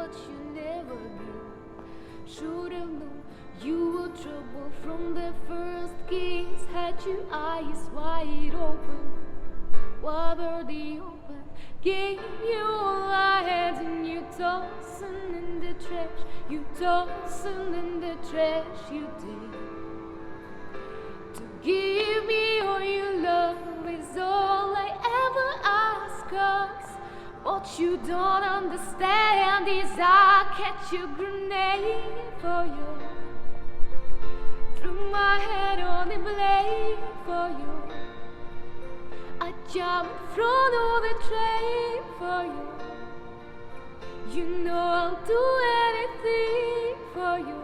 what you never knew. Should have known you were trouble from the first kiss. Had your eyes wide open, were the open. Gave you all I had and you tossing in the trash. You tossing in the trash, you did. To give me all your love is all I ever ask. 'Cause what you don't understand is I catch a grenade for you. Threw my head on the blade for you. I jump in front of the train for you. You know I'll do anything for you.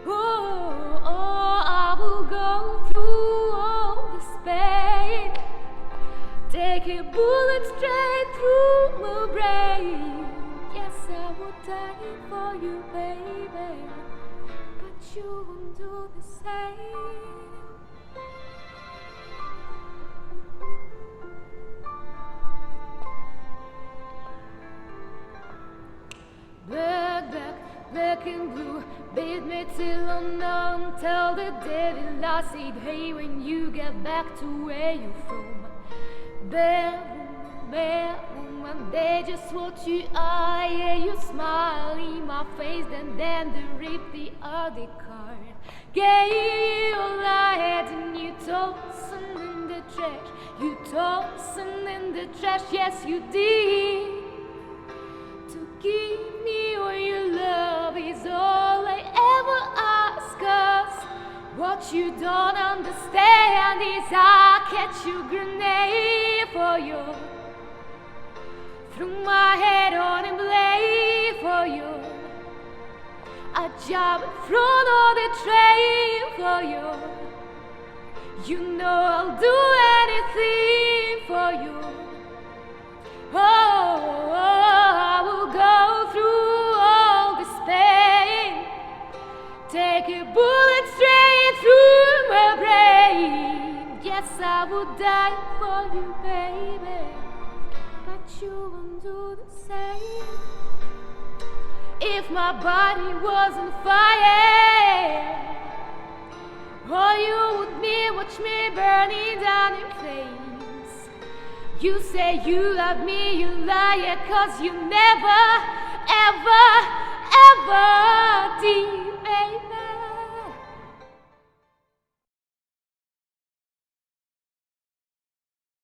Oh, I will go through all this pain. Take a bullet straight through my brain. Yes, I would die for you, baby, but you won't do the same. Black and blue, beat me till I'm numb. Tell the devil I said, hey, when you get back to where you're from. Bad woman, they just what you are. Yeah, you smile in my face, and then they rip the other card. Gave you all I had and you tossing in the trash. You tossing in the trash, yes you did. To give me all your love is all I ever ask. 'Cause what you don't understand is I catch you grenade for you. Threw my head on a blade for you. I jump in front of the train for you. You know I'll do anything for you. Oh, I will go through all this pain. Take a bullet straight through my brain. Yes, I would die for you, baby, but you won't do the same. If my body was on fire, all you would be watch me burning down in flames. You say you love me, you liar, 'cause you never